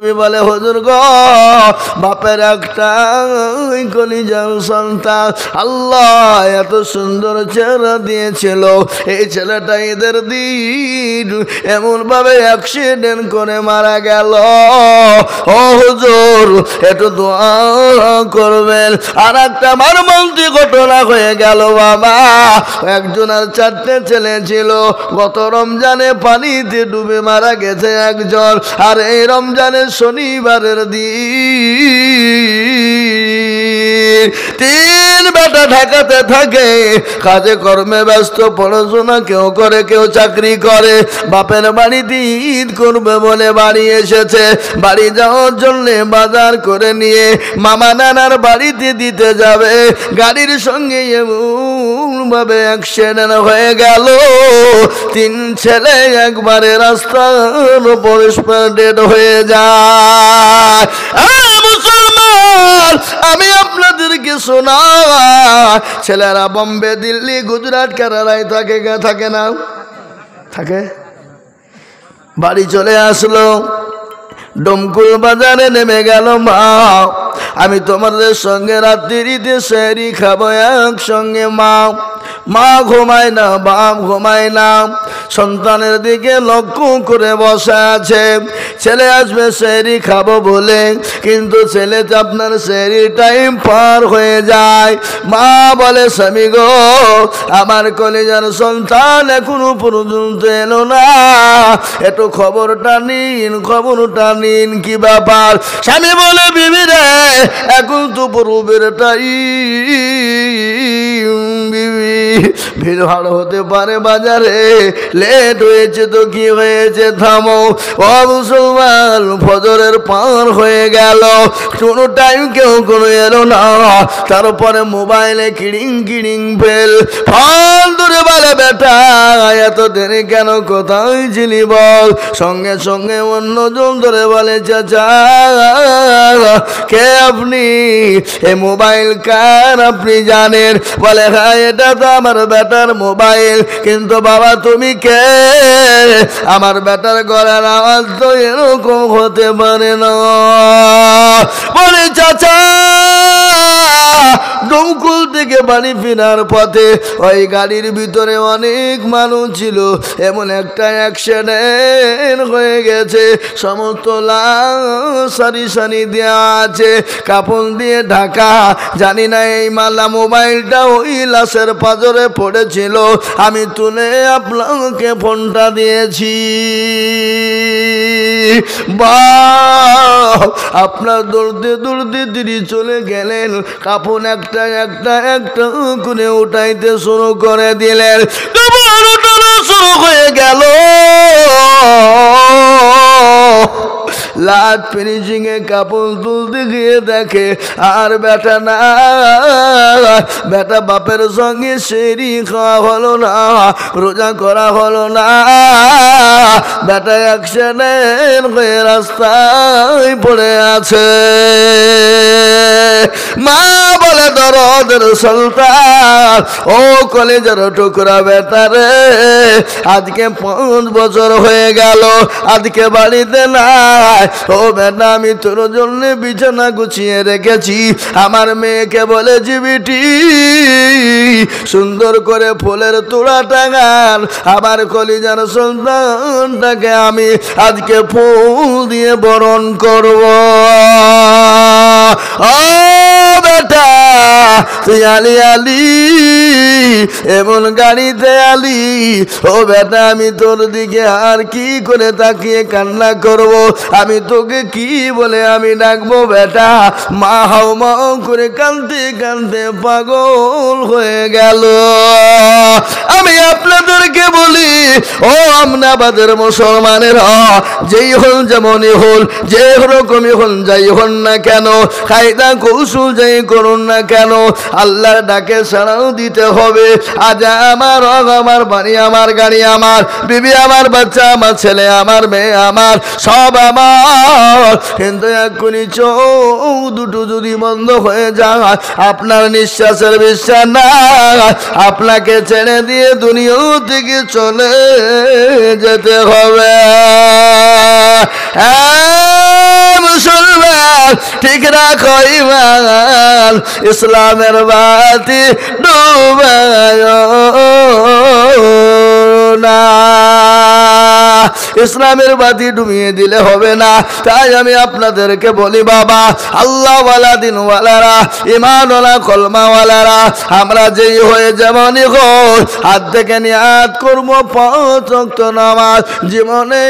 তুমি বলে হুজুর গো বাপের একটাই কলিজার সন্তান আল্লাহ এত সুন্দর চেহারা দিয়েছিল এই ছেলেটা ঈদের দিন এমন ভাবে অ্যাক্সিডেন্ট করে মারা গেল ও হুজুর একটু দোয়া করবেন আর একটা মর্মান্তিক ঘটনা হয়ে গেল বাবা একজনের 4টে ছেলে ছিল গত রমজানে পানিতে ডুবে মারা গেছে একজন আর এই রমজানে শনিবারের দিন 3 বেটা ঢাকাতে থাকে কাজে কর্মে ব্যস্ত পড়াশোনা কেউ করে কেউ চাকরি করে বাপের বাড়িতে ঈদ করবে বলে বাড়ি এসেছে বাড়ি যাওয়ার জন্য বাজার করে নিয়ে মামা নানার বাড়িতে দিতে যাবে গাড়ির সঙ্গে এমন ভাবে অ্যাক্সিডেন্ট হয়ে গেল 3 ছেলে একবারে রাস্তার উপর ডেড হয়ে যায় মুসলমান আমি আপনাদেরকে শোনা ছেলেরা বম্বে দিল্লি গুজরাট কেরালায় থাকে না থাকে বাড়ি চলে আসলো ডমকুল বাজারে নেমে গেল মা আমি তোমাদের সঙ্গে রাত্রিতে সেহরি খাবো একসঙ্গে মা ঘুমায় না বাপ ঘুমায় না সন্তানের দিকে লক্ষ্য করে বসে আছে ছেলে আসবে সেহরি খাবো বলে কিন্তু ছেলে আপনার সেহরি টাইম পার হয়ে যায় মা বলে স্বামী গো আমার কলিজার সন্তান এখনো পর্যন্ত এলো না একটু খবরটা নিন কি ব্যাপার স্বামী বলে বিবি রে এখন তো পূর্বের টাইম বিবি ভিড় হতে পারে বাজারে লেট হয়েছে তো কি হয়েছে থামো ও মুসলমান ফজরের পার হয়ে গেল কোনো টাইম কেউ কোনো এলো না তারপরে মোবাইলে কিড়িং ফেল ফল দূরে বলে বেটা এত দেরি কেন কোথায় ছিলি বল সঙ্গে সঙ্গে অন্যজন ধরে বলে চাচা কে আপনি এই মোবাইল কার আপনি জানেন বলে হ্যাঁ এটা তো আমার বেটার মোবাইল কিন্তু বাবা তুমি কে আমার বেটার গলার আওয়াজ তো এরকম হতে পারে না বলে চাচা ডমকুল থেকে বাড়ি ফেরার পথে ওই গাড়ির ভিতরে অনেক মানুষ ছিল এমন একটা অ্যাক্সিডেন্ট হয়ে গেছে সমস্ত লাশ সারি দেওয়া আছে কাপড় দিয়ে ঢাকা জানি না এই মালা মোবাইলটা ওই লাশের পাজরে পড়েছিল আমি তুলে আপনাকে ফোনটা দিয়েছি বাহ আপনার দৌড়তে দিদি চলে গেলেন কাপড় একটা করে উঠাইতে শুরু করে দিলেন শুরু হয়ে গেল লাট ফিনিশিং এ কাপড় তুলতে গিয়ে দেখে আর বেটা না বেটা বাপের সঙ্গে সেহরি খাওয়া হলো না রোজা করা হলো না বেটা অ্যাক্সিডেন্ট হয়ে রাস্তায় পড়ে আছে মা বলে দরদের সুলতান ও কলেজের টুকরা বেটা রে আজকে 5 বছর হয়ে গেল আজকে বাড়িতে নাই ও বেটা আমি তোর জন্য বিছানা গুছিয়ে রেখেছি আমার মেয়েকে বলেছি বিটি সুন্দর করে ফুলের তোড়া টাঙান আমার কলিজার সন্তানটাকে আমি আজকে ফুল দিয়ে বরণ করব ও বেটা তুই আলি এমন গাড়িতে আলি ও বেটা আমি তোর দিকে আর কি করে তাকিয়ে কান্না করব আমি তোকে কি বলে আমি ডাকবো বেটা মা হাও মাও করে কাঁদতে পাগল হয়ে গেল আমি আপনাদেরকে বলি ও আমনাবাদের মুসলমানেরা যেই হল যেমনই হল যে রকমই হল যাই হন না কেন কায়দা কৌশল যাই করুন না কেন আল্লাহর ডাকে সাড়াও দিতে হবে আজ আমার বাড়ি আমার গাড়ি আমার বিবি আমার বাচ্চা আমার ছেলে আমার মেয়ে আমার সব আমার কিন্তু এক্ষুনি চোখ দুটো যদি বন্ধ হয়ে যায় আপনার নিঃশ্বাসের বিশ্বাস না আপনাকে ছেড়ে দিয়ে দুনিয়া থেকে চলে যেতে হবে ঠিক রাখো ঈমান, ইসলামের বাতি ডুবায় না। ইসলামের বাতি ডুবিয়ে দিলে হবে না। তাই আমি আপনাদেরকে বলি বাবা, আল্লাহওয়ালা দিনওয়ালারা, ইমানওয়ালা কলমাওয়ালারা, আমরা যেই হয়ে যেমনই হোক, হাত থেকে নিয়াত করবো 5 ওয়াক্ত নামাজ জীবনে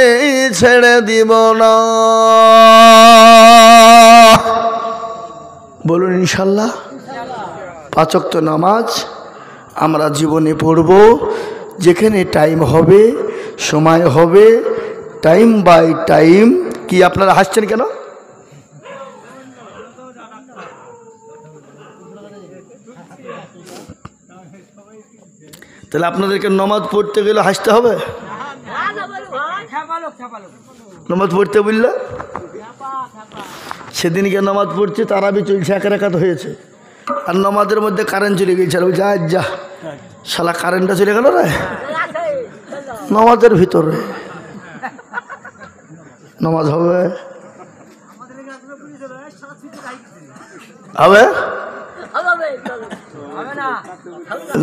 ছেড়ে দিব না। বলুন ইনশাল্লাহ। 5 ওয়াক্ত নামাজ আমরা জীবনে পড়ব। যেখানে টাইম হবে, সময় হবে, টাইম বাই টাইম। কি আপনারা হাসছেন কেন? তাহলে আপনাদেরকে নামাজ পড়তে গেলে হাসতে হবে? নামাজ পড়তে বললে সেদিনকে নামাজ পড়ছে, তারাবি চলছে, 1 রাকাত হয়েছে, আর নামাজের মধ্যে কারেন্ট চলে গেছে। আর বলছে যা শালা কারেন্টটা চলে গেল রে নামাজের ভিতরে। নামাজ হবে হবে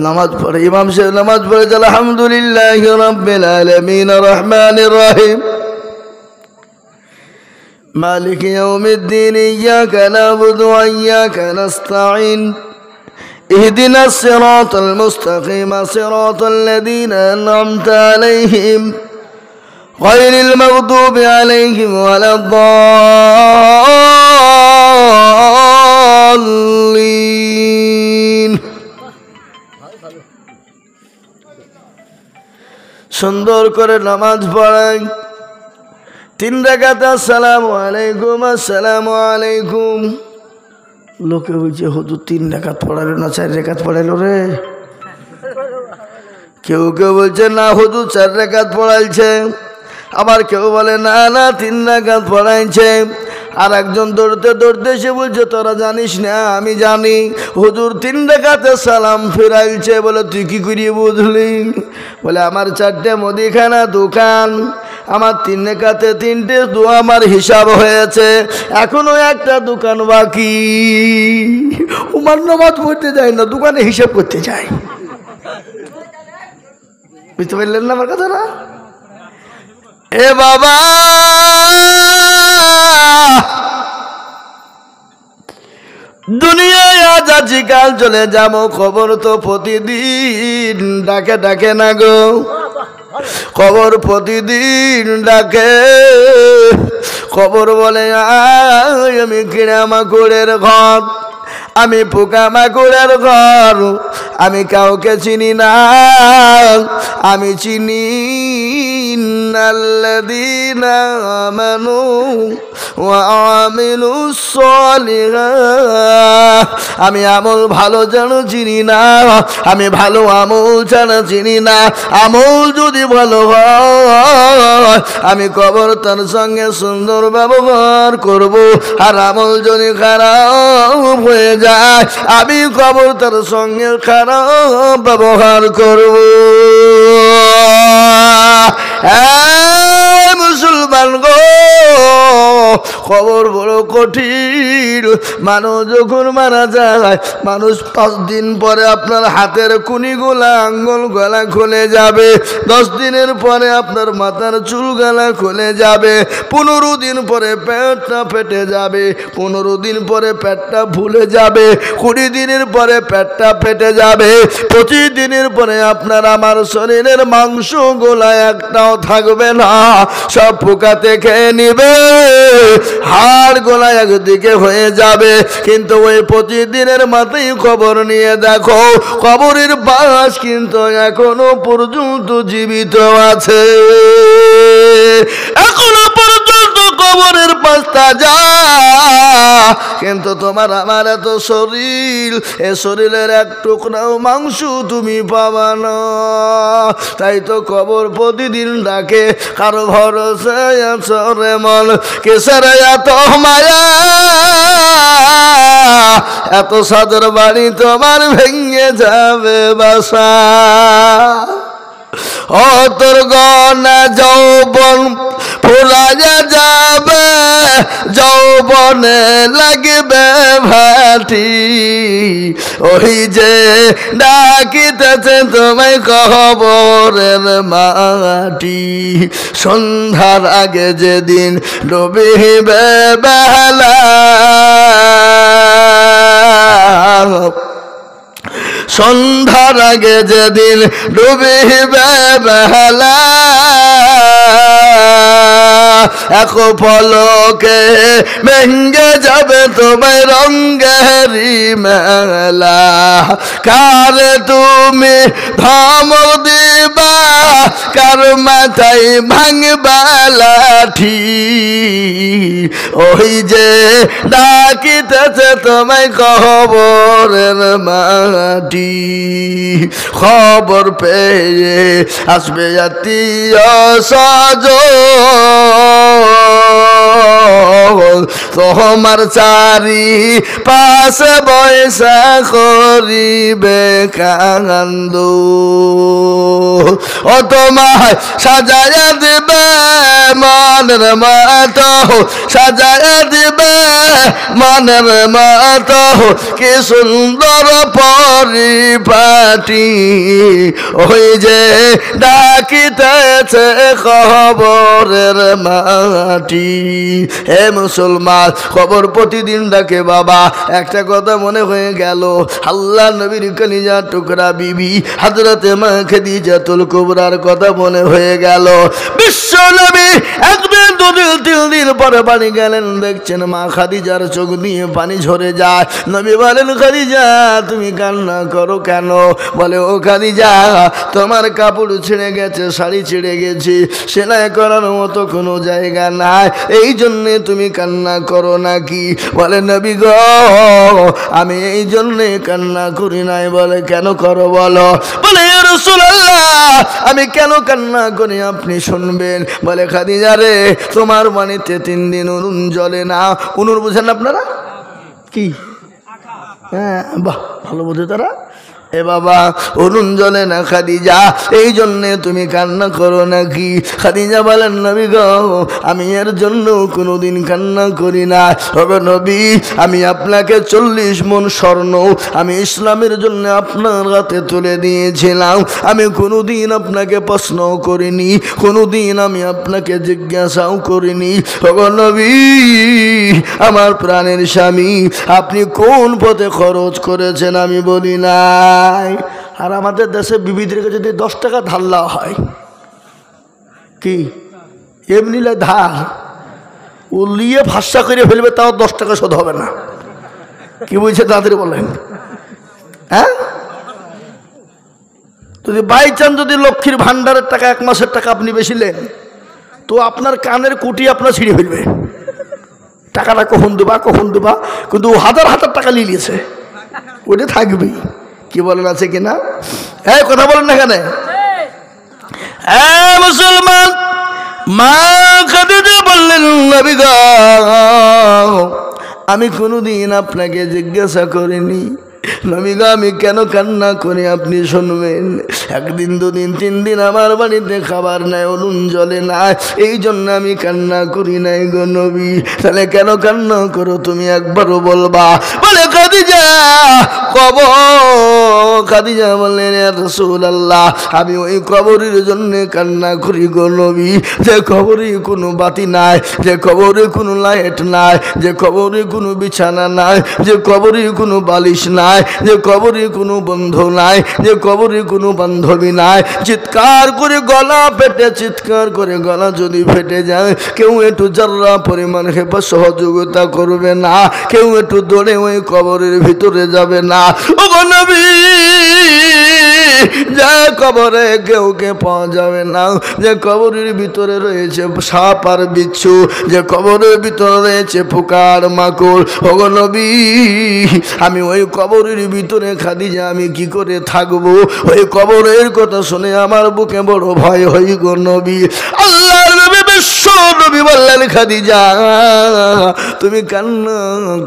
নামাজ পড়ে, ইমাম সাহেব নামাজ পড়ে আলহামদুলিল্লাহি রাব্বিল আলামিন রহমানির রহিম মালিক ইয়াউমিদ্দিন ইয়্যাকা না'বুদু ওয়া ইয়্যাকা নাস্তাঈন اهدنا الصراط المستقيم صراط الذين أنعمت عليهم غير المغضوب عليهم ولا الضالين। সুন্দর করে নামাজ পড়াই। 3 রাকাত আসসালামু আলাইকুম আসসালামু আলাইকুম। লোকে বলছে হুজুর 3 রাকাত পড়ালো না 4 রাকাত পড়াইলো রে। কেউ কেউ বলছে না হুজুর 4 রাকাত পড়াইছে, আবার কেউ বলে না না 3 রাকাত পড়াইছে। আর একজন দৌড়তে দৌড়তে এসে বলছে তোরা জানিস না? আমি জানি, হুজুর 3 রাকাতে সালাম ফিরাইছে। বলে তুই কি করিয়ে বুঝলি? বলে আমার 4টে মুদিখানা দোকান, আমার 3 রাকাতে 3টে দোয়া আমার হিসাব হয়েছে, এখনো একটা দোকান বাকি। উমার নামাজ পড়তে যায় না, দোকানে হিসাব করতে যায়। বুঝতে পারলেন না আমার কথাটা? এ বাবা, দুনিয়ায় আজ আছি কাল চলে যাবো, খবর তো প্রতিদিন ডাকে ডাকে না গো। খবর প্রতিদিন ডাকে। খবর বলে আমি কিড়ামাকুড়ের ঘর, আমি পোকামাকুড়ের ঘর, আমি কাউকে চিনি না। আমি চিনি আল্লাযীনা আমানু ওয়া আমিলুস সালিহাত। আমি আমল ভালো যেন চিনি না, আমি ভালো আমল ছাড়া চিনি না। আমল যদি ভালো হয় আমি কবর তার সঙ্গে সুন্দর ব্যবহার করব, আর আমল যদি খারাপ হয়ে যায় আমি কবর তার সঙ্গে খারাপ ব্যবহার করব। মুসলমান গো, খবর বড় কঠিন। মানুষ যখন মারা যায়, মানুষ 5 দিন পরে আপনার হাতের কুনিগুলা আঙ্গুল গলা খুলে যাবে, 10 দিনের পরে আপনার মাথার চুল গলা খুলে যাবে, 15 দিন পরে পেটটা ফেটে যাবে, 15 দিন পরে পেটটা ফুলে যাবে, 20 দিনের পরে পেটটা ফেটে যাবে, 25 দিনের পরে আপনার আমার শরীরের মাংস গোলা একটাও থাকবে না, সব পোকাতে খেয়ে নিবে, হাড় গোলা একদিকে হয়ে যাবে। কিন্তু ওই 25 দিনের মাথায় খবর নিয়ে দেখো, কবরের বাস কিন্তু এখনো পর্যন্ত জীবিত আছে, এখনো পর্যন্ত কবরের পাশ তাজা। কিন্তু তোমার আমার এত শরীর, এ শরীরের এক টুকরাও মাংস তুমি পাবা না। তাই তো কবর প্রতিদিন ডাকে, কারো ভরসায় আছো রে মন, কিসের এত মায়া, এত সাদর বাড়ি তোমার ভেঙে যাবে বাসা। ও তোর গনা যৌবন ফুরাইয়া যাবে যৌবনে লাগবে ভাটি ওই যে ডাকিতেছে তোমায় কবরের মাটি সন্ধ্যার আগে যেদিন ডুবিবে বেলা সন্ধ্যার আগে যেদিন ডুবিবে বেলা এক পলকে ভেঙ্গে যাবে তোমায় রঙ্গেরি মেলা কারে তুমি ধমক দিবা কার মাথায় ভাঙবা লাঠি ওই যে ডাকিতেছে তোমায় কবরের মাটি খবর পেয়ে আসবে আত্মীয় স্বজন তোমার চারি পাশে বৈশা করিবে কান্দ ও তোমায় সাজায়া দিবে মনের মতো সাজায়া দিবে মনের মতো কি সুন্দর পরিপাটি ওই যে ডাকিতেছে কবরের মাটি। হে মুসলমান, কবর প্রতিদিন ডাকে বাবা। একটা কথা মনে হয়ে গেল, আল্লাহ নবীর কলিজা টুকরা বিবি হযরতে মা খাদিজাতুল কুবরার কথা মনে হয়ে গেল। বিশ্ব নবী একদিন দুদিন তিন দিন পরে বাড়ি গেলেন, দেখছেন মা খাদিজার চোখ দিয়ে পানি ঝরে যায়। নবী বলেন, খাদিজা তুমি কান্না করো কেন? বলে, ও খাদিজা তোমার কাপড় ছিঁড়ে গেছে, শাড়ি ছিঁড়ে গেছে, সেলাই করার মতো কোনো জায়গা নাই, এই জন্যে তুমি কান্না করো নাকি? বলে, নবী গো আমি এই জন্যে কান্না করি নাই। বলে, কেন করো বলো? বলে, ইয়া রাসূলুল্লাহ আমি কেন কান্না করি আপনি শুনবেন। বলে, খাদিজা রে তোমার বাড়িতে 3 দিন উনুন জ্বলে না। উনুন বুঝেন আপনারা কি? হ্যাঁ, বাহ, ভালো বোঝে তারা। এ বাবা, উনুন জ্বলে না খাদিজা, এই জন্যে তুমি কান্না করো নাকি? খাদিজা বলেন, নবী গো আমি এর জন্য কোনোদিন কান্না করি না। তবে নবী আমি আপনাকে 40 মণ স্বর্ণ আমি ইসলামের জন্য আপনার হাতে তুলে দিয়েছিলাম। আমি কোনোদিন আপনাকে প্রশ্ন করিনি, কোনোদিন আমি আপনাকে জিজ্ঞাসাও করিনি। তবে নবী আমার প্রাণের স্বামী আপনি কোন পথে খরচ করেছেন আমি বলি না। আর আমাদের দেশে বিবিদেরকে যদি 10 টাকা ধার দেওয়া হয়, কি এমনিলে ধার উলিয়ে ভাষা করে ফেলবে, তাও 10 টাকা শোধ হবে না। কি বলছে তাদের বলেন? হ্যাঁ, যদি বাই চান্স যদি লক্ষ্মীর ভান্ডারের টাকা 1 মাসের টাকা আপনি বেশি নেন, তো আপনার কানের কুটি আপনার ছিঁড়ে ফেলবে। টাকাটা কখন দেবা কখন দেবা, কিন্তু হাজার হাজার টাকা নিয়েছে, ওটা থাকবেই। কি বলেন, আছে কিনা? এই কথা বলেন না কেন? মুসলমান, মা খাদিজা বললেন, নবী গো আমি কোনোদিন আপনাকে জিজ্ঞাসা করিনি। নবী গো আমি কেন কান্না করি আপনি শুনবেন। 1 দিন 2 দিন 3 দিন আমার বাড়িতে খাবার নাই, উনুন জ্বলে না, এই জন্য আমি কান্না করি নাই গো নবী। তাহলে কেন কান্না করো তুমি একবারও বলবা? বলে, খাদিজা কবর। খাদিজা বললেন, ইয়া রাসূলুল্লাহ আমি ওই কবরের জন্য কান্না করি গো নবী, যে কবরে কোনো বাতি নাই, যে কবরে কোনো লাইট নাই, যে কবরে কোনো বিছানা নাই, যে কবরে কোনো বালিশ নাই, যে কবরে কোনো বন্ধু নাই, যে কবরে কোনো বান্ধবী নাই। চিৎকার করে গলা ফেটে, চিৎকার করে গলা যদি ফেটে যায়, কেউ একটু যারা পরিমাণ হেপা সহযোগিতা করবে না, কেউ একটু দৌড়ে ওই কবরের ভিতরে যাবে না। ও নবী যে কবরে কেউকে পাওয়া যাবে না, যে কবরের ভিতরে রয়েছে সাপ আর বিচ্ছু, যে কবরের ভিতরে রয়েছে পোকার মাকড়, ও নবী আমি ওই কবরের ভিতরে খাদিজা আমি কি করে থাকবো? ওই কবরের কথা শুনে আমার বুকে বড় ভয় হই গো নবী। আল্লাহর নবী বিশ্ব নবী বললেন খাদিজা তুমি কান্না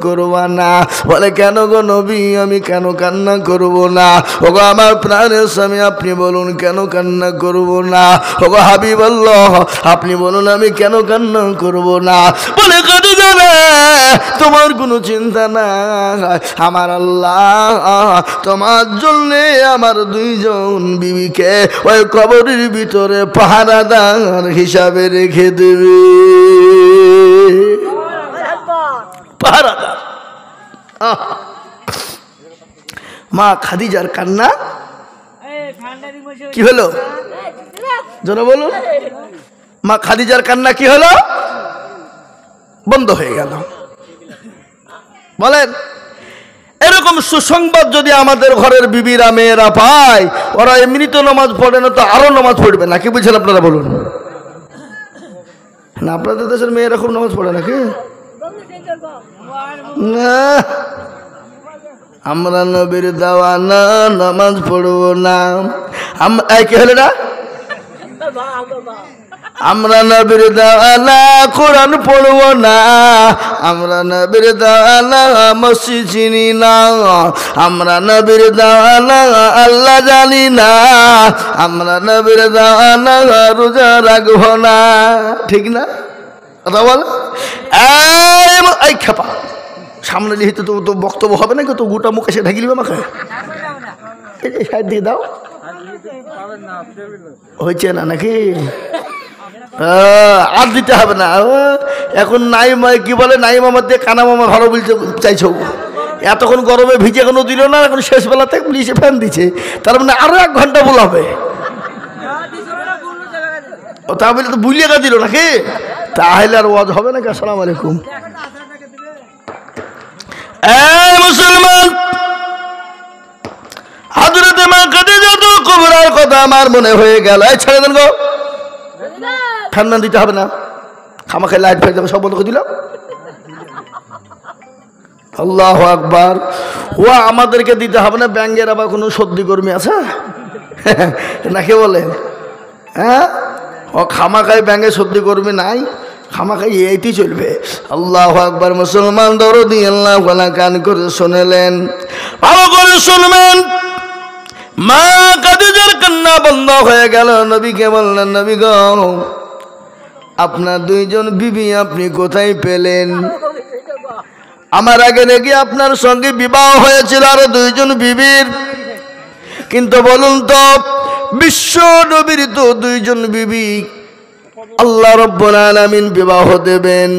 করবা না। বলে কেন গো নবী আমি কেন কান্না করব না? ওগো আমার প্রাণের স্বামী আপনি বলুন কেন কান্না করব না? ওগো হাবিবাল্লাহ আপনি বলুন আমি কেন কান্না করব না? বলে খাদিজা রে তোমার কোনো চিন্তা নাই, আমার আল্লাহ তোমার জন্যে আমার দুইজন বিবিকে ওই কবরের ভিতরে পাহারাদার হিসাবে রেখে দেবে। পাহারাদার। মা খাদিজার কান্না কি হলো? জোরে বলুন। মা খাদিজার কান্না কি হলো? বন্ধ হয়ে গেল। বলেন এরকম সুসংবাদ যদি আমাদের ঘরের বিবিরা মেয়েরা পায়, ওরা এমনি তো নামাজ পড়ে না, তো আরো নামাজ পড়বে নাকি? বুঝছেন আপনারা বলুন না? আপনাদের দেশের মেয়েরা খুব নামাজ পড়ে নাকি? না আমরা নবীর দেওয়ানা নামাজ পড়বো না। কি হলো না? আমরা নবীর দেওয়ানা কোরআন পড়বো না, আমরা নবীর দেওয়ানা মসজিদ চিনি না, আমরা নবীর দেওয়ানা আল্লাহ জানি না, আমরা নবীর দেওয়ানা রোজা রাখবো না। ঠিক না কথা বল? এই খেপা সামনে লিখিত তো বক্তব্য হবে না, তো গোটা মুখ এসে ঢাকি দিবে আমাকে। এই যে সাইড দিয়ে দাও, হয়েছে না নাকি? আর দিতে হবে না এখন। নাই কি বলে নাই মামার দিয়ে কানা মামা ভালো বলতে চাইছো। এতক্ষণ গরমে ভিজে কোনো দিল না, এখন শেষ বেলাতে পুলিশে ফ্যান দিচ্ছে, তার মানে আরো 1 ঘন্টা বলাবে। তা বলে তো বুলিয়ে গা দিল নাকি? তাহলে আর ওয়াজ হবে নাকি? আসসালামু আলাইকুম। মুসলমান হযরত মা খাদিজাতুল কুবরার কথা আমার মনে হয়ে গেল। এই ছেড়ে দেন গো, ঠান্ডা দিতে হবে না, খামাখে লাইট ফেলে দেবো, সব বন্ধ করে দিল। আল্লাহু আকবার। ও আমাদেরকে দিতে হবে না, ব্যাঙ্গের আবার কোনো সর্দি কর্মী আছে নাকি বলেন? হ্যাঁ ও খামাখাই ব্যাঙ্গে সর্দি কর্মী নাই, খামাখাই এইটি চলবে। আল্লাহু আকবার। মুসলমান দরদি আল্লাহ কান করে শুনলেন, ভালো করে শুনবেন। মা খাদিজার কান্না বন্ধ হয়ে গেল। নবীকে বললেন নবী গো আপনার দুইজন বিবি আপনি কোথায় পেলেন? আমার আগে নাকি আপনার সঙ্গে বিবাহ হয়েছিল আরো 2জন বিবির, কিন্তু বলুন তো বিশ্ব নবীর তো 2জন বিবি, আল্লাহ রাব্বুল আলামিন বিবাহ দেবেন,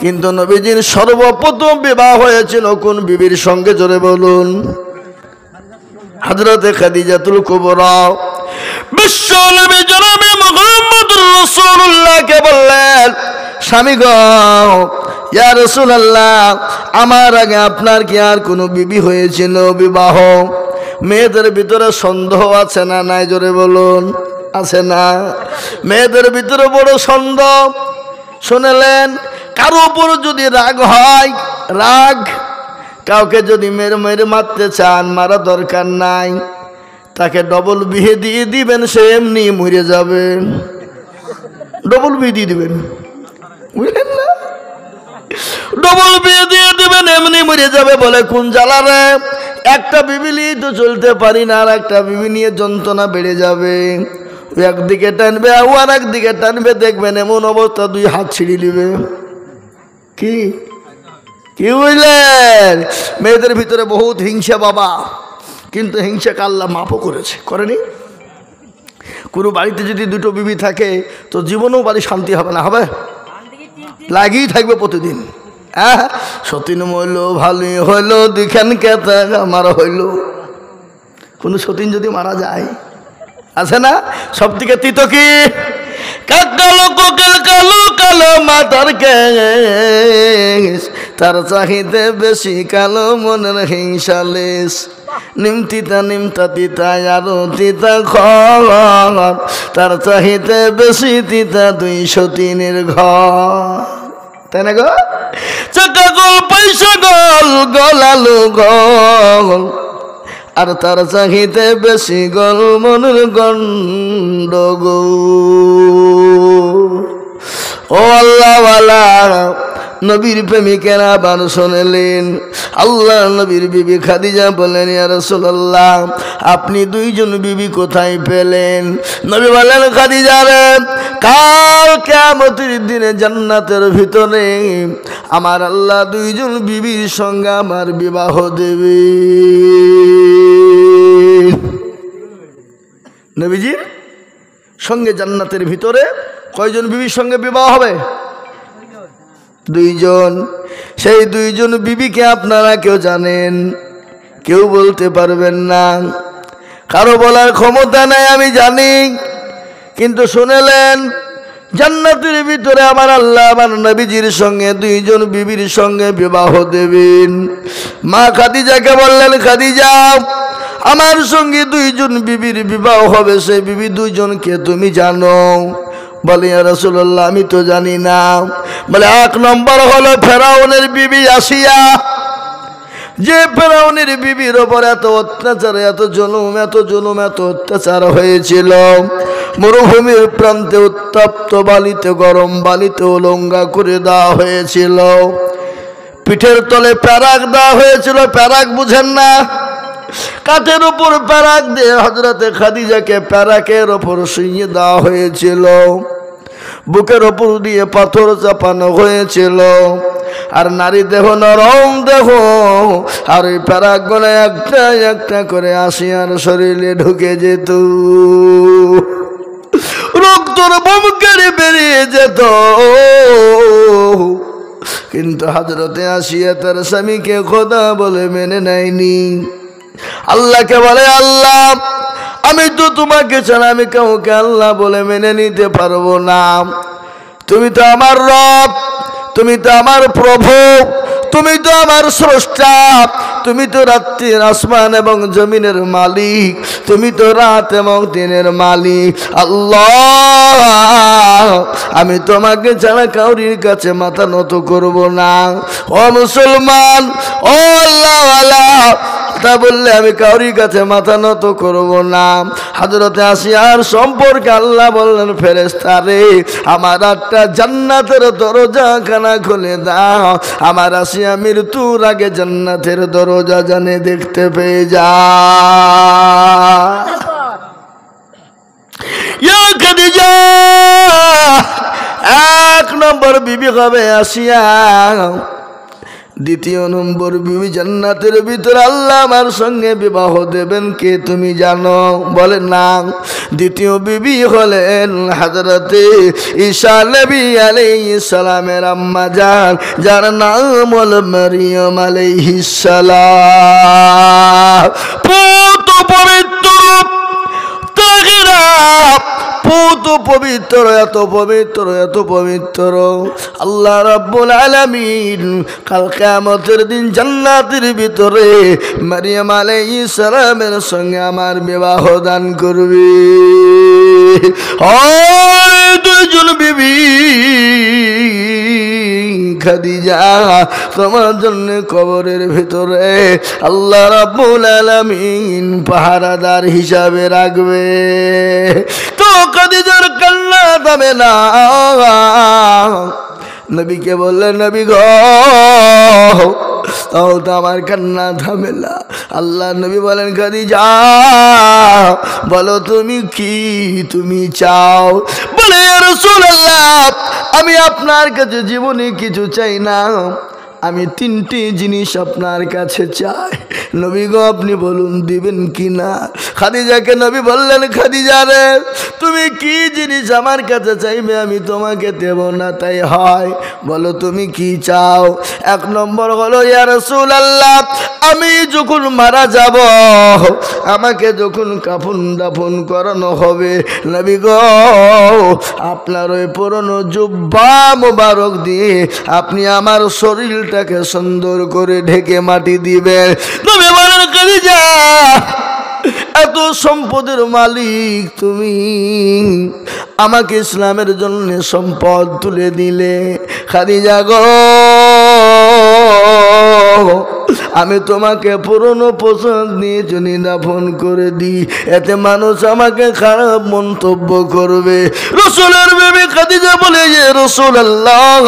কিন্তু নবীজির সর্বপ্রথম বিবাহ হয়েছিল কোন বিবির সঙ্গে? জোরে বলুন। হযরতে খাদিজাতুল কুবরা। বিশ্ব নবী জনাবে মুহাম্মদুর রাসূলুল্লাহকে বললেন স্বামী গো ইয়া রাসূলুল্লাহ আমার আগে আপনার কি আর কোনো বিবি হয়েছিল বিবাহ? মেয়েদের ভিতরে সন্দেহ আছে না নাই? জোরে বলুন। আছে না? মেয়েদের ভিতরে বড় সন্দেহ। শুনলেন কারো উপর যদি রাগ হয়, রাগ কাউকে যদি মেরে মারতে চান, মারা দরকার নাই, তাকে ডবল বিয়ে দিয়ে দিবেন, সে এমনি মরে যাবে। ডবল বিয়ে দিয়ে দিবেন, বুঝলেন না? ডবল বিয়ে দিয়ে দিবেন, এমনি মরে যাবে। বলে কোন জ্বালা রে, একটা বিবি নিয়ে তো চলতে পারি না, আর একটা বিবি নিয়ে যন্ত্রণা বেড়ে যাবে। একদিকে টানবে আর একদিকে টানবে, দেখবেন এমন অবস্থা 2 হাত ছিঁড়ে নিবে। কি কি বুঝলেন? মেয়েদের ভিতরে বহুত হিংসা বাবা, কিন্তু হিংসাকে আল্লাহ মাপও করেছে, করেনি? কোনো বাড়িতে যদি 2টো বিবি থাকে তো জীবনেও বাড়ি শান্তি হবে না, হবে? লাগিয়েই থাকবে প্রতিদিন। হ্যাঁ সতীন মইল ভালোই হইলো, দুখান কেতা মারা হইল। কোনো সতীন যদি মারা যায়, আছে না? সব থেকে তিতো কি? কালো কোকেল কালো কালো মাথার কেশ, তার চাহিদে বেশি কালো মনের হিংসালেশ। নিমতিতা নিমতা তিতা আরো তিতা ঘর, তার চাহিদে বেশি তিতা 203 ঘর। তাই না গো? চাকা গোল পয়সা গোল গলালো গোল, আর তার চাহিদে বেশি গোল মনের গন্ডগোল। ও আল্লাহওয়ালা নবীর প্রেমিকেরা আবার শুনলেন। আল্লাহ নবীর বিবি খাদিজা বললেন, ইয়া রাসূলুল্লাহ, আপনি দুইজন বিবি কোথায় পেলেন? নবী বললেন, খাদিজা রে, কাল কিয়ামতের দিনে জান্নাতের ভিতরে আমার আল্লাহ দুইজন বিবির সঙ্গে আমার বিবাহ দেবে। নবীজির সঙ্গে জান্নাতের ভিতরে কয়জন বিবির সঙ্গে বিবাহ হবে? দুইজন। সেই দুইজন বিবিকে আপনারা কেউ জানেন? কেউ বলতে পারবেন না, কারো বলার ক্ষমতা নাই, আমি জানি। কিন্তু শুনেলেন, জান্নাতের ভিতরে আমার আল্লাহ আমার নবীজির সঙ্গে দুইজন বিবির সঙ্গে বিবাহ দেবেন। মা খাদিজাকে বললেন, খাদিজা, আমার সঙ্গে দুইজন বিবির বিবাহ হবে, সেই বিবি দুইজনকে তুমি জানো? বলে, ইয়া রাসূলুল্লাহ, আমি তো জানি না। বলে, এক নম্বর হলো ফেরাউনের বিবি আসিয়া, যে ফেরাউনের বিবির ওপর এত অত্যাচার, এত জুলুম, এত অত্যাচার হয়েছিল। মরুভূমির প্রান্তে উত্তপ্ত বালিতে, গরম বালিতে উলঙ্গা করে দেওয়া হয়েছিল, পিঠের তলে প্যারাক দেওয়া হয়েছিল। প্যারাক বুঝেন না? কাঠের উপর প্যারাক দিয়ে হযরতে খাদিজাকে প্যারাকের ওপর শুইয়ে দেওয়া হয়েছিল, বুকের ওপর দিয়ে পাথর চাপানো হয়েছিল। আর নারী দেহ নরম দেহ, আর ওই প্যারাকগুলো একটা একটা করে আসিয়ার শরীরে ঢুকে যেত, রক্তর বমকারে বেরিয়ে যেত। কিন্তু হযরতে আসিয়া তার স্বামীকে খোদা বলে মেনে নেয়নি। আল্লাহকে বলে, আল্লাহ, আমি তো তোমাকে ছাড়া আমি কাউকে আল্লাহ বলে মেনে নিতে পারবো না। তুমি তো আমার রব, তুমি তো আমার প্রভু, তুমি তো আমার স্রষ্টা, তুমি তো রাত্রির আসমান এবং জমিনের মালিক, তুমি তো রাত এবং দিনের মালিক। আল্লাহ, আমি তোমাকে ছাড়া কাউরির কাছে মাথা নত করব না। ও মুসলমান, ও আল্লাহওয়ালা, তা বললে আমি কাউরির কাছে মাথা নত করব না। হযরতে আসিয়ার সম্পর্কে আল্লাহ বললেন, ফেরেশতা রে, আমার একটা জান্নাতের দরজা খানা খুলে দাও, আমার আসিয়া মৃত্যুর আগে জান্নাতের দরজা জানে দেখতে পেয়ে যা। ইয়া খাদিজা, এক নম্বর বিবি হবে আসিয়া। দ্বিতীয় নম্বর বিবি জান্নাতের ভিতরে আল্লাহ আমার সঙ্গে বিবাহ দেবেন কে তুমি জানো? বলে না। দ্বিতীয় বিবি হলেন হযরতে ঈসা নবী আলাইহিস সালামের আম্মা জান, যার নাম হলো মারিয়াম আলাইহিস সালাম। পুত পবিত্র তাহিরা, পুত পবিত্র, এত পবিত্র, এত পবিত্র। আল্লাহ রাব্বুল আলামিন কাল কিয়ামতের দিন জান্নাতের ভিতরে মারিয়াম আলাইহিস সালামের সঙ্গে আমার বিবাহ দান করবে। দুইজন বিবি খাদিজা, তোমার জন্য কবরের ভিতরে আল্লাহ রাব্বুল আলামিন পাহারাদার হিসাবে রাখবে। তো খাদিজার কান্না থামে না। নবীকে বললেন, নবী গো, তাও তো আমার কান্না থামে না। আল্লাহ নবী বলেন, খাদিজা, বলো তুমি কি তুমি চাও? বলে, ইয়া রাসূলুল্লাহ, আমি আপনার কাছে জীবনে কিছু চাই না, আমি তিনটি জিনিস আপনার কাছে চাই। নবী গো, আপনি বলুন দিবেন কি না? খাদিজাকে নবী বললেন, খাদিজা রে, তুমি কি জিনিস আমার কাছে চাইবে, আমি তোমাকে দেব না তাই হয়? বলো তুমি কি চাও? এক নম্বর হলো, ইয়া রাসূলুল্লাহ, আমি যখন মারা যাব, আমাকে যখন কাফন দাফন করানো হবে, নবী গো, আপনার ওই পুরনো জুব্বা মোবারক দিয়ে আপনি আমার শরীরটাকে সুন্দর করে ঢেকে মাটি দিবেন। নবী বলেন, খাদিজা, এত সম্পদের মালিক তুমি, আমাকে ইসলামের জন্য সম্পদ তুলে দিলে। খাদিজা গো, আমি তোমাকে পুরনো পোশাক নিয়ে যদি দাফন করে দিই, এতে মানুষ আমাকে খারাপ মন্তব্য করবে। রাসূলের বিবি খাদিজা বলে যে রাসূলুল্লাহ,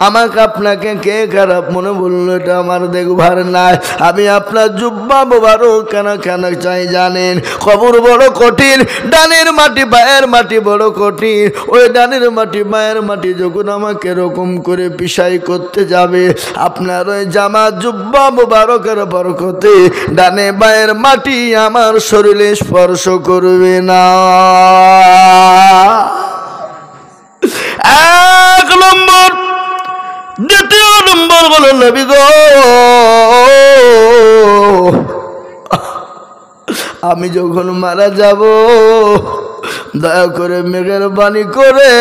আমাকে আপনাকে কে খারাপ মনে বললো এটা আমার দেখবার নাই। আমি আপনার জুব্বা মোবারক কেন কেন চাই জানেন? কবর বড় কঠিন, ডানের মাটি পায়ের মাটি বড় কঠিন। ওই ডানের মাটি পায়ের মাটি যখন আমাকে এরকম করে পিসাই করতে যাবে, আপনার ওই জামা জুব্বা মোবারকের বরকতে ডানে পায়ের মাটি আমার শরীরে স্পর্শ করবে না। এক নম্বর। দ্বিতীয় নম্বর হলো নবী গো, আমি যখন মারা যাব দয়া করে মেহেরবানি করে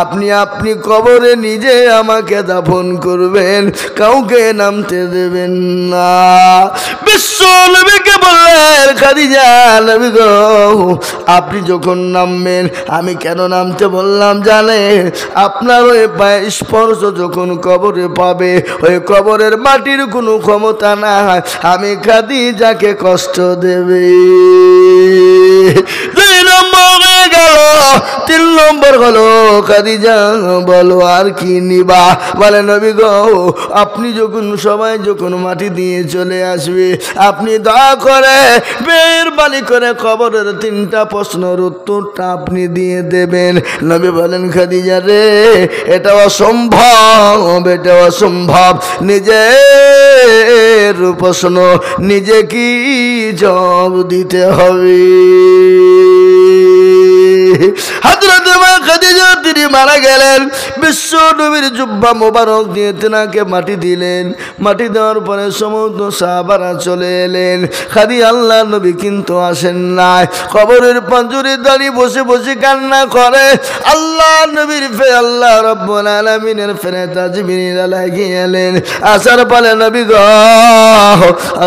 আপনি কবরে নিজে আমাকে দাফন করবেন, কাউকে নামতে দেবেন না। বিশ্ব নবীকে বললেন খাদিজা, নবী গো আপনি যখন নামবেন, আমি কেন নামতে বললাম জানেন? আপনার ওই পায়ে স্পর্শ যখন কবরে পাবে, ওই কবরের মাটির কোনো ক্ষমতা নাই আমি খাদিজাকে কষ্ট দেবে। 2 নম্বর হয়ে গেল। 3 নম্বর হলো খাদিজা বলো আর কি নিবা? বলে নবী গো আপনি যখন সবাই যখন মাটি দিয়ে চলে আসবে, আপনি দয়া করে মেহেরবানি করে কবরের 3টা প্রশ্নের উত্তরটা আপনি দিয়ে দেবেন। নবী বলেন খাদিজা রে, এটা অসম্ভব, এটা অসম্ভব। নিজের প্রশ্ন নিজে কি জবাব দিতে হবে। হযরত মা খাদিজা তিনি মারা গেলেন। বিশ্ব নবীর জুব্বা মোবারক দিয়ে তেনাকে মাটি দিলেন। মাটি দেওয়ার পরে সমস্ত সাহাবারা চলে এলেন। খালি আল্লাহ নবী কিন্তু আসেন নাই। কবরের পাঁজরে দাঁড়িয়ে বসে বসে কান্না করে। আল্লাহ নবীর আল্লাহ রাব্বুল আলামিনের ফেরেশতা জিবরিল আলাইহি এলেন। আসার পরে নবী গো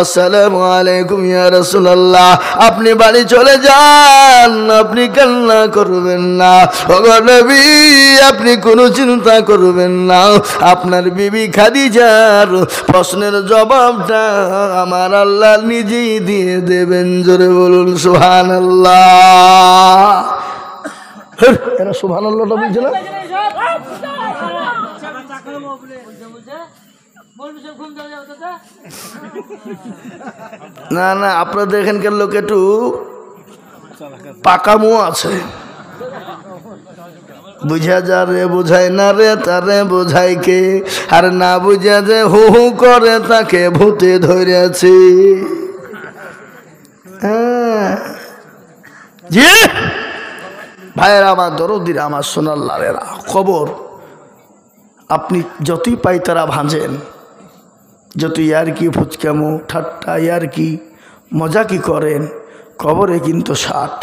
আসসালামু আলাইকুম ইয়া রাসূলুল্লাহ, আপনি বাড়ি চলে যান, আপনি কান্না করবেন না। ওগো নবী আপনি কোনো চিন্তা করবেন না, আপনার বিবি খাদিজার প্রশ্নের জবাবটা আমার আল্লাহ নিজেই দিয়ে দেবেন। জোরে বলুন সুবহানাল্লাহ। এরা সুবহানাল্লাহটা বলছে না? না না, আপনাদের এখানকার লোক একটু পাকামো আছে। বুঝা যা রে বোঝায় না রে, তারে বোঝাই কে? আর না বুঝা যে হু হু করে তাকে ভূতে ধরেছে। জি ভাইয়েরা আমার, দরদিরা আমার, সোনার লালেরা, খবর আপনি যতই পাইতারা ভাঁজেন, যত ইয়ারকি ফুচকামো ঠাট্টা ইয়ারকি মজা কি করেন, কবরে কিন্তু 60।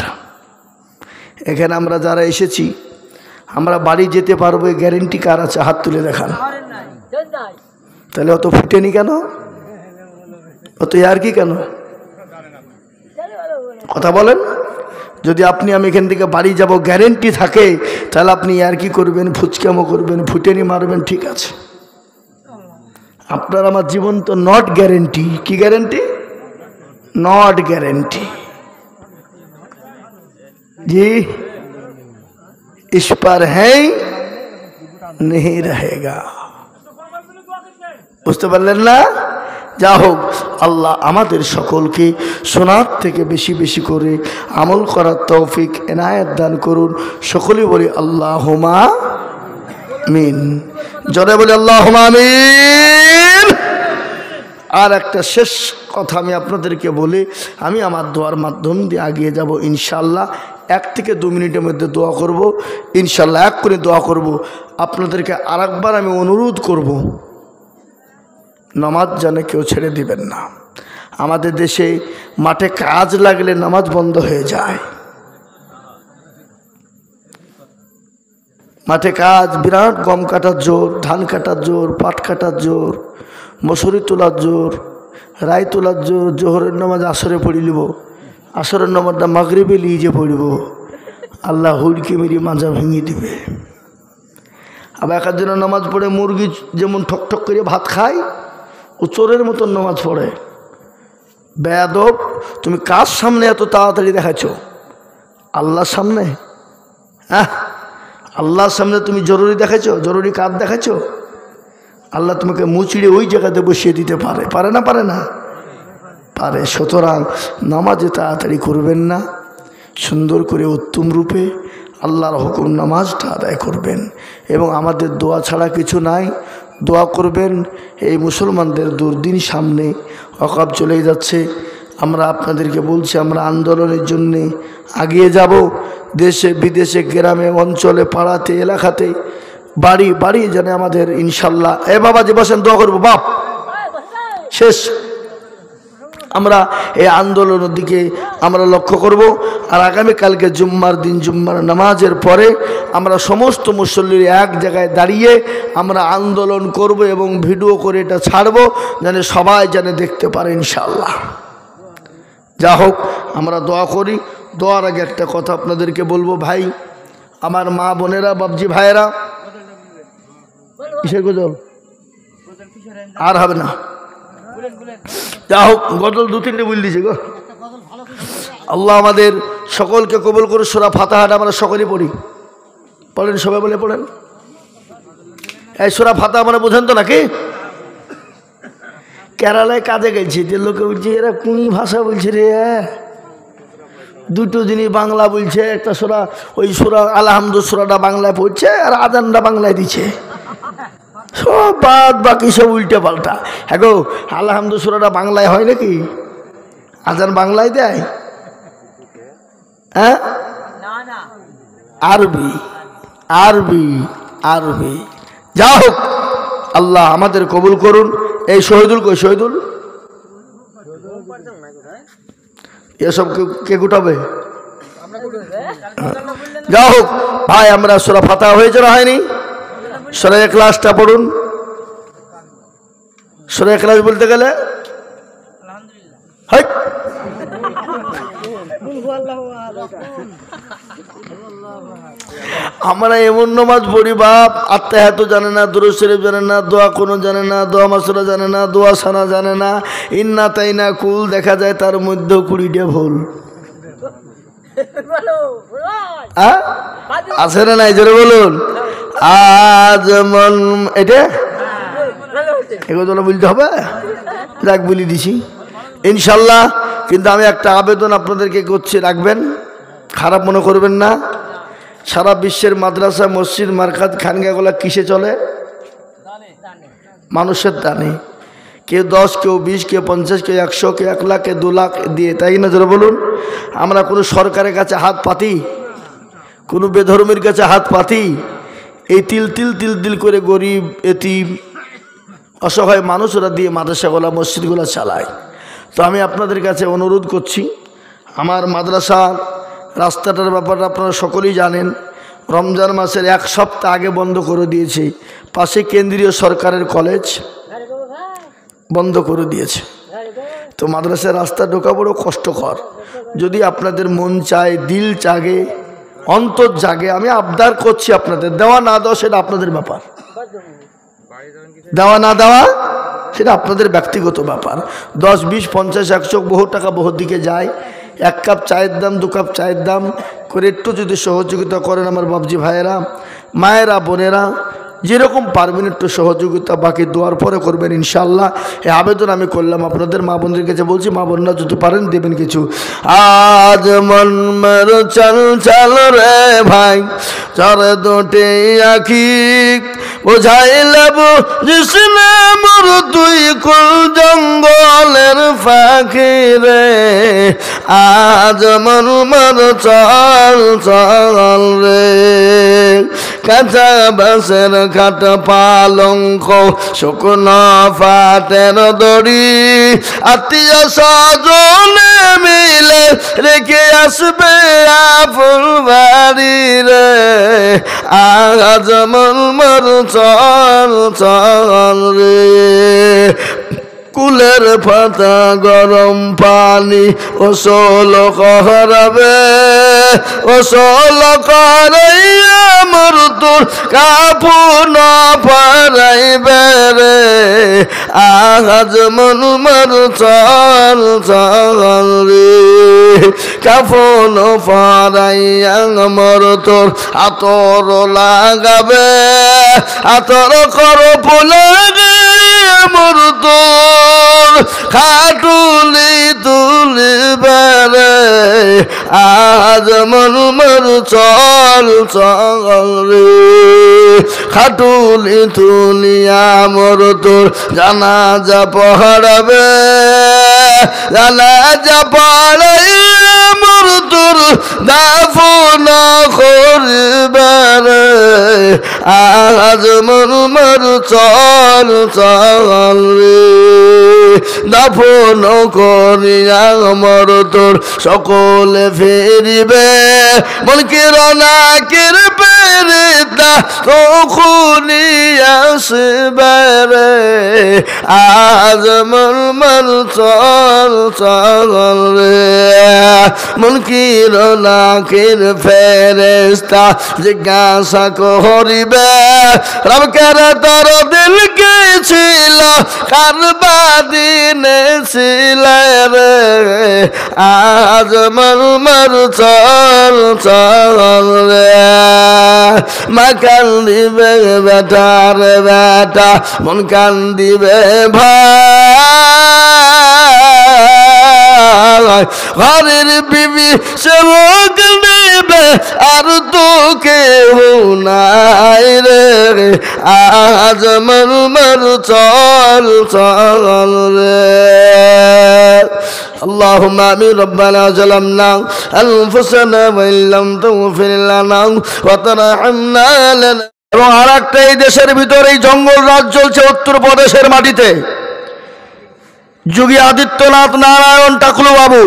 এখানে আমরা যারা এসেছি আমরা বাড়ি যেতে পারবো, গ্যারেন্টি কার আছে? হাত তুলে দেখান। তাহলে অত ফুটেনি কেন? অত ইয়ারকি কেন? কথা বলেন। যদি আপনি আমি এখান থেকে বাড়ি যাব গ্যারেন্টি থাকে, তাহলে আপনি ইয়ারকি করবেন, ফুচকামো করবেন, ফুটেনি মারবেন, ঠিক আছে। আপনার আমার জীবন তো নট গ্যারেন্টি। কি গ্যারেন্টি? नॉट गारंटी जी, इस पर है नहीं रहेगा। বুঝতে পারলেন না? যা হোক, আল্লাহ আমাদের সকলকে শোনার থেকে বেশি বেশি করে আমল করার তৌফিক এনায়েত দান করুন। সকলেই বলি আল্লাহুম্মা আমিন। জোরে বলি আল্লাহুম্মা আমিন। আর একটা শেষ কথা আমি আপনাদেরকে বলি, আমি আমার দোয়ার মাধ্যম দিয়ে এগিয়ে যাব ইনশাআল্লাহ। 1 থেকে 2 মিনিটের মধ্যে দোয়া করব ইনশাআল্লাহ। এক করে দোয়া করব। আপনাদেরকে আরেকবার আমি অনুরোধ করব, নামাজ যেন কেউ ছেড়ে দিবেন না। আমাদের দেশে মাঠে কাজ লাগলে নামাজ বন্ধ হয়ে যায়। মাঠে কাজ, বিরাট গম কাটার জোর, ধান কাটার জোর, পাট কাটার জোর, মসুরি তোলার জোর, রায় তোলার জোর। জোহরের নামাজ আসরে পড়ি লিব, আসরের নামাজটা মাগরিবে লিজে পড়িব। আল্লাহ হুড়কি মেরি মাজা ভেঙে দিবে। আবার একজনের নামাজ পড়ে মুরগি যেমন ঠক ঠক করে ভাত খায়, চোরের মতন নামাজ পড়ে। বেয়াদব, তুমি কার সামনে এত তাড়াতাড়ি দেখাচ্ছ? আল্লাহর সামনে? হ্যাঁ, আল্লাহর সামনে তুমি জরুরি দেখাচ্ছ, জরুরি কাজ দেখাচ্ছ? আল্লাহ তোমাকে মুচিড়ে ওই জায়গাতে বসিয়ে দিতে পারে, পারে না? পারে না? পারে। সুতরাং নামাজে তাড়াতাড়ি করবেন না, সুন্দর করে উত্তম রূপে আল্লাহর হুকুম নামাজটা আদায় করবেন। এবং আমাদের দোয়া ছাড়া কিছু নাই, দোয়া করবেন। এই মুসলমানদের দুর্দিন সামনে ওয়াকফ চলে যাচ্ছে, আমরা আপনাদেরকে বলছি আমরা আন্দোলনের জন্যে এগিয়ে যাব। দেশে বিদেশে, গ্রামে অঞ্চলে, পাড়াতে, এলাকাতে, বাড়ি বাড়ি যেন আমাদের ইনশাল্লাহ। এ বাবা যে বসেন, দোয়া করবো। বাপ শেষ। আমরা এই আন্দোলনের দিকে আমরা লক্ষ্য করব। আর আগামীকালকে জুম্মার দিন, জুম্মার নামাজের পরে আমরা সমস্ত মুসল্লির এক জায়গায় দাঁড়িয়ে আমরা আন্দোলন করব এবং ভিডিও করে এটা ছাড়ব, যেন সবাই যেন দেখতে পারে ইনশাল্লাহ। যা হোক, আমরা দোয়া করি। দোয়ার আগে একটা কথা আপনাদেরকে বলবো, ভাই আমার মা বোনেরা, বাবজি ভাইয়েরা, কিসের গজল আর হবে না, যা হোক গজল 2-3টে বল দিয়েছে গো। আল্লাহ আমাদের সকলকে কবুল করে। সূরা ফাতিহাটা আমরা সকলেই পড়ি, পড়েন সবাই, বলে পড়েন। এই সূরা ফাতিহা মানে বোঝেন তো নাকি? কেরালায় কাজে গেছি, যে লোকে বলছে এরা কোন ভাষা বলছে রে, দুটো জিনিস বাংলা বলছে, একটা সূরা, ওই সূরা আলহামদু সূরাটা বাংলায় পড়ছে আর আজানটা বাংলায় দিচ্ছে, সব বাদ বাকি সব উল্টে পাল্টা। হ্যাঁ গো, আলহামদু সূরাটা বাংলায় হয় নাকি? আজান বাংলায় দেয়? হ্যাঁ, আরবি আরবি আরবি। যা হোক, আল্লাহ আমাদের কবুল করুন। এই শহীদুল কই? শহীদুল এসব কে গুটাবে? যা হোক ভাই, আমরা সূরা ফাতিহা হয়েছে না হয়নি? সূরা ইখলাসটা পড়ুন। সূরা ইখলাস বলতে গেলে আমরা এমন নামাজ পড়ি বাপ, আত্মাহাত জানে না, দুরূদ শরীফ জানে না, দোয়া কোনো জানে না, দোয়া মাসুরা জানে না, দোয়া সানা জানে না, ইন্না তাইনা কুল দেখা যায় তার মধ্যে 20টা ভুল আছে না নাই? জোরে বলুন। আজ মন এটা এগুলো বলতে হবে, যাক বলি দিছি ইনশাল্লাহ। কিন্তু আমি একটা আবেদন আপনাদেরকে করছি, রাখবেন, খারাপ মনে করবেন না। সারা বিশ্বের মাদ্রাসা, মসজিদ, মারকাজ, খানগাগুলা কিসে চলে? মানুষের দানে। কেউ 10, কেউ 20, কেউ 50, কেউ 100, কেউ 1 লাখ, কেউ 2 লাখ দিয়ে, তাই না? জোরে বলুন। আমরা কোনো সরকারের কাছে হাত পাতি, কোনো বেধর্মীর কাছে হাত পাতি? এই তিল তিল তিল তিল করে গরিব, এতিম, অসহায় মানুষরা দিয়ে মাদ্রাসাগুলা, মসজিদগুলা চালায়। তো আমি আপনাদের কাছে অনুরোধ করছি, আমার মাদ্রাসা রাস্তাটার ব্যাপারটা আপনারা সকলেই জানেন। রমজান মাসের 1 সপ্তাহ আগে বন্ধ করে দিয়েছে। পাশে কেন্দ্রীয় সরকারের কলেজ বন্ধ করে দিয়েছে। তো মাদ্রাসার রাস্তা ঢোকা বড় কষ্টকর। যদি আপনাদের মন চায়, দিল জাগে, অন্তর জাগে, আমি আবদার করছি আপনাদের, দেওয়া না দেওয়া সেটা আপনাদের ব্যাপার, দেওয়া না দেওয়া সেটা আপনাদের ব্যক্তিগত ব্যাপার। 10, 20, 50, 100 বহু টাকা বহু দিকে যায়। 1 কাপ চায়ের দাম, 2 কাপ চায়ের দাম করে একটু যদি সহযোগিতা করেন আমার বাবজি ভাইয়েরা, মায়েরা, বোনেরা, যেরকম পারবেন একটু সহযোগিতা, বাকি দোয়ার পরে করবেন ইনশাল্লাহ। এই আবেদন আমি করলাম আপনাদের মা বোনদের কাছে, বলছি মা বোনরা যদি পারেন দেবেন কিছু। আজ মন মের চল চল রে ভাই, চার দুটি আখি বুঝাইলেব জিসনে মোর তুই কুল জঙ্গলের ফাঁকি রে। আজ মন মের চল চল রে, কাঁচা বাঁশের খাট পালঙ্ক, শুকনো ফাটের দড়ি, আত্মীয় স্বজনে মিলে রেখে আসবে ফুল বাড়ি রে। আজ মন মোর চল চল রে, কুলের পাতা গরম পানি ওসল করাবে, ওসল করাইয়া মোর তোর কাপড় পারাইবে রে। আজ মন মর চল চল রে কাফন পরাইয়া মর তোর আতর লাগাবে আতর কর পোলাগে মর তোর খাটুলি তুলিবে রে আজ মন মর চল চল রে খাটুলি তুলিয়া মর তোর জানাজা পড়াবে জানাজা পড়াইয়া মর তোর দাফন করবে রে আজ মন মর চল চল রে দাফন করিয়া মর তোর সকলে ফিরিবে মুনকির নাকির পেরিতা কখনি আসবে রে আজ মন মর চল চল রে মুনকির নাকির ফেরেশতা জিজ্ঞাসা করিবে রবকে তোর দিল কে ছিল কারবা দিনে ছিল রে আজ মন মর চল চল রে মা কান্দিবে বেটা রে বেটা মন কান্দিবে ভাই ঘরের বিবি সে কান্দিবে আর তো কেউ নাই রে আজ মন মর চল চল রে اللهم آمين ربنا ظلمنا أنفسنا وإن لم تغفر لنا وترحمنا لنا এবং আরেকটা এই দেশের ভিতরে এই জঙ্গল রাজ চলছে উত্তরপ্রদেশের মাটিতে যোগী আদিত্যনাথ নারায়ণ টাকলু বাবু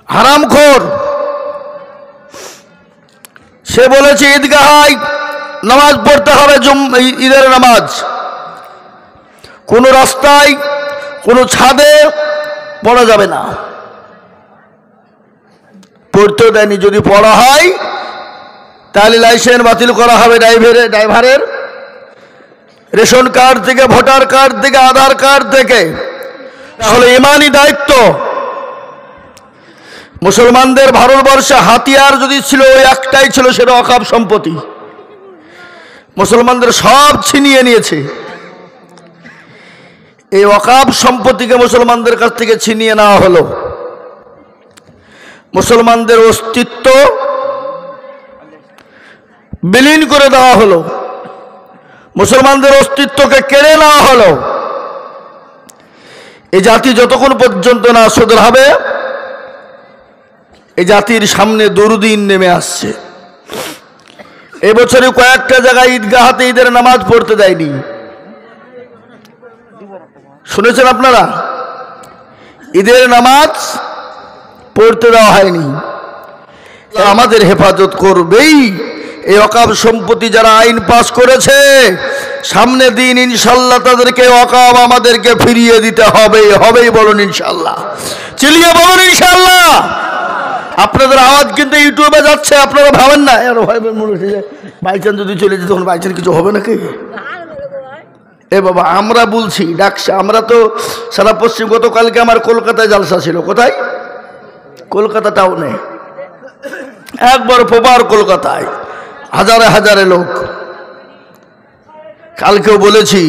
হারামখোর সে বলেছে ঈদগাহায় নামাজ পড়তে হবে ঈদের নামাজ কোনো রাস্তায় কোনো ছাদে পড়া যাবে না পড়তে দেয়নি যদি পড়া হয় তাহলে লাইসেন্স বাতিল করা হবে ড্রাইভারের রেশন কার্ড থেকে ভোটার কার্ড থেকে আধার কার্ড থেকে তাহলে ইমানি দায়িত্ব মুসলমানদের ভারতবর্ষে হাতিয়ার যদি ছিল ওই একটাই ছিল সেটা ওয়াকফ সম্পত্তি মুসলমানদের সব ছিনিয়ে নিয়েছে এই ওয়াকফ সম্পত্তিকে মুসলমানদের কাছ থেকে ছিনিয়ে নেওয়া হলো মুসলমানদের অস্তিত্ব বিলীন করে দেওয়া হলো মুসলমানদের অস্তিত্বকে কেড়ে নেওয়া হলো এই জাতি যতক্ষণ পর্যন্ত না সুদর হবে এই জাতির সামনে দুর্দিন নেমে আসছে এবছরে কয়েকটা জায়গায় ঈদগাহাতে ঈদের নামাজ পড়তে দেয়নি শুনেছেন আপনারা ঈদের নামাজ পড়তে দেওয়া হয়নি আমাদের হেফাজত করবেই এই ওয়াকফ সম্পত্তি যারা আইন পাস করেছে সামনে দিন ইনশাআল্লাহ তাদেরকে ওয়াকফ আমাদেরকে ফিরিয়ে দিতে হবে হবেই বলুন ইনশাআল্লাহ চিলিয়ে বলুন ইনশাআল্লাহ আপনাদের আওয়াজ কিন্তু ইউটিউবে যাচ্ছে আপনারা ভাবেন না আর ভাই মনে হচ্ছে বাইচান যদি চলে যেত তখন বাইচান কিছু হবে নাকি এ বাবা আমরা বলছি ডাকছে আমরা তো সারা পশ্চিম গতকালকে আমার কলকাতায় জালসা ছিল কোথায় কলকাতা টাউনে একবার প্রপার কলকাতায় হাজারে হাজারে লোক কালকেও বলেছি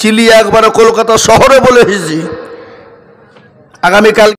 চিলি একবার কলকাতা শহরে বলে এসেছি আগামীকাল